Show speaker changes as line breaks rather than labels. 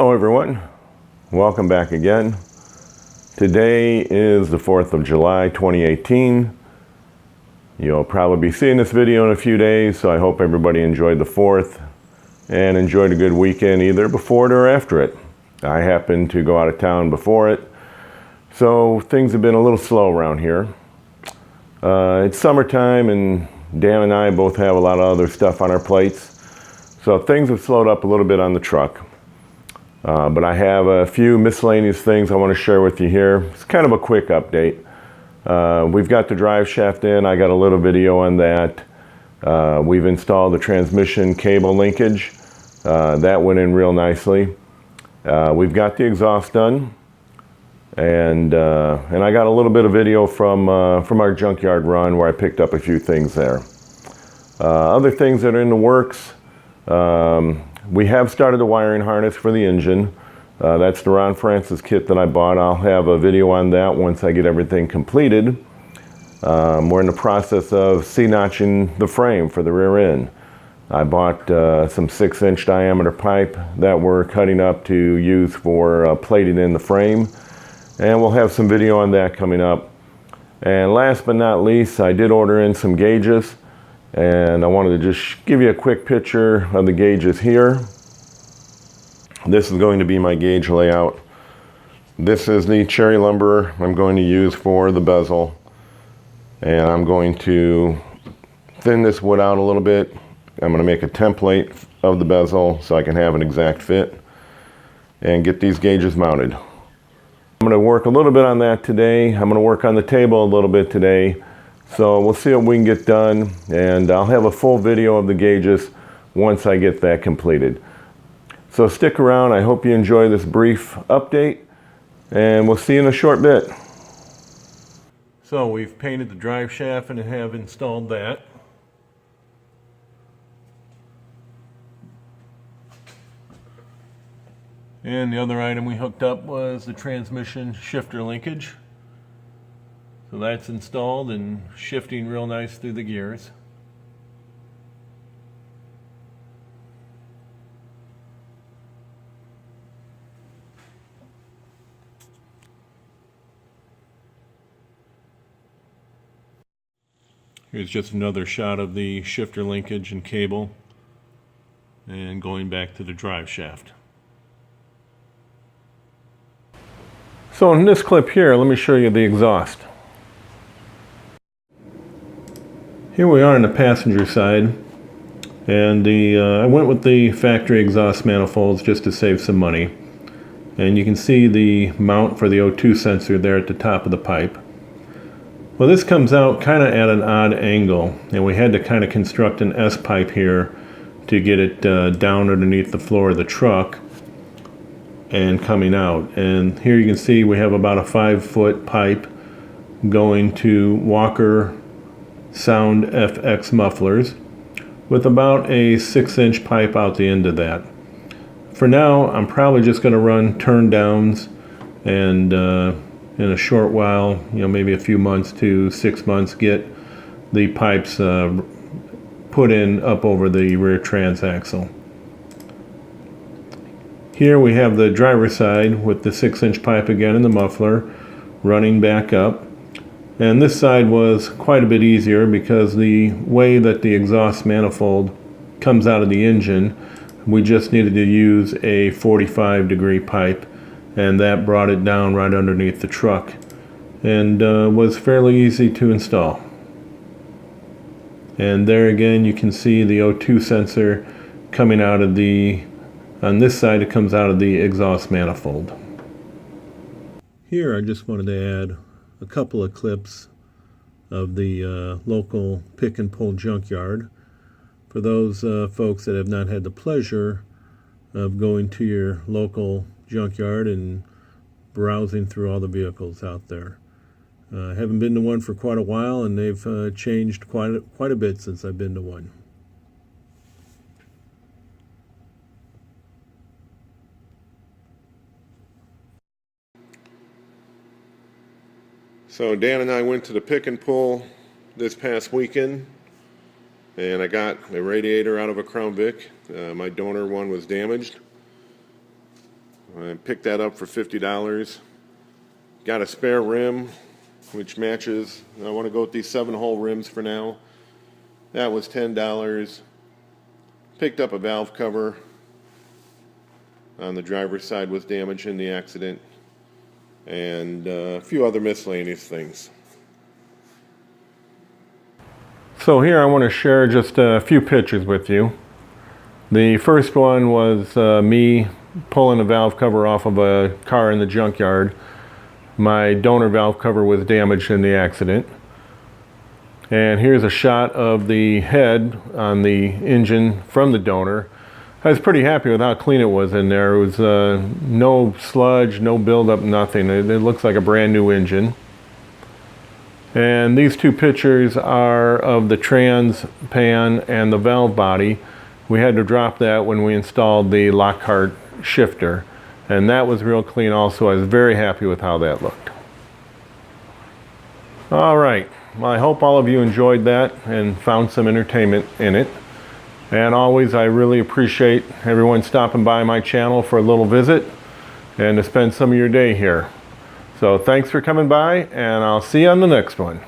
Hello everyone, welcome back again. Today is the 4th of July 2018. You'll probably be seeing this video in a few days, so I hope everybody enjoyed the 4th and enjoyed a good weekend either before it or after it. I happened to go out of town before it, so things have been a little slow around here. It's summertime and Dan and I both have a lot of other stuff on our plates, so things have slowed up a little bit on the truck. But I have a few miscellaneous things I want to share with you here. It's kind of a quick update. We've got the drive shaft in. I got a little video on that. We've installed the transmission cable linkage. That went in real nicely. We've got the exhaust done. And I got a little bit of video from our junkyard run where I picked up a few things there. Other things that are in the works. We have started the wiring harness for the engine. That's the Ron Francis kit that I bought. I'll have a video on that once I get everything completed. We're in the process of C-notching the frame for the rear end. I bought some 6-inch diameter pipe that we're cutting up to use for plating in the frame. And we'll have some video on that coming up. And last but not least, I did order in some gauges. And I wanted to just give you a quick picture of the gauges here. This is going to be my gauge layout. This is the cherry lumber I'm going to use for the bezel. And I'm going to thin this wood out a little bit. I'm going to make a template of the bezel so I can have an exact fit and get these gauges mounted. I'm going to work a little bit on that today. I'm going to work on the table a little bit today. So we'll see what we can get done, and I'll have a full video of the gauges once I get that completed. So stick around. I hope you enjoy this brief update, and we'll see you in a short bit. So we've painted the drive shaft and have installed that. And the other item we hooked up was the transmission shifter linkage. So that's installed and shifting real nice through the gears. Here's just another shot of the shifter linkage and cable, and going back to the drive shaft. So in this clip here, let me show you the exhaust. Here we are on the passenger side, and I went with the factory exhaust manifolds just to save some money. And you can see the mount for the O2 sensor there at the top of the pipe. Well, this comes out kind of at an odd angle, and we had to kind of construct an S-pipe here to get it down underneath the floor of the truck and coming out. And here you can see we have about a 5-foot pipe going to Walker Sound FX mufflers with about a 6-inch pipe out the end of that. For now, I'm probably just going to run turn downs, and in a short while, maybe a few months to 6 months, get the pipes put in up over the rear transaxle. Here we have the driver's side with the 6-inch pipe again in the muffler running back up. And this side was quite a bit easier because the way that the exhaust manifold comes out of the engine, we just needed to use a 45-degree pipe, and that brought it down right underneath the truck and was fairly easy to install. And there again you can see the O2 sensor coming out of on this side it comes out of the exhaust manifold. Here I just wanted to add a couple of clips of the local pick and pull junkyard for those folks that have not had the pleasure of going to your local junkyard and browsing through all the vehicles out there. I haven't been to one for quite a while, and they've changed quite a bit since I've been to one. So Dan and I went to the pick and pull this past weekend, and I got a radiator out of a Crown Vic. My donor one was damaged. I picked that up for $50. Got a spare rim, which matches. I want to go with these 7-hole rims for now. That was $10. Picked up a valve cover on the driver's side, was damaged in the accident, and a few other miscellaneous things. So here I want to share just a few pictures with you. The first one was me pulling a valve cover off of a car in the junkyard. My donor valve cover was damaged in the accident. And here's a shot of the head on the engine from the donor. I was pretty happy with how clean it was in there. It was no sludge, no buildup, nothing. It looks like a brand new engine. And these two pictures are of the trans pan and the valve body. We had to drop that when we installed the Lockhart shifter. And that was real clean also. I was very happy with how that looked. All right. Well, I hope all of you enjoyed that and found some entertainment in it. And always, I really appreciate everyone stopping by my channel for a little visit and to spend some of your day here. So thanks for coming by, and I'll see you on the next one.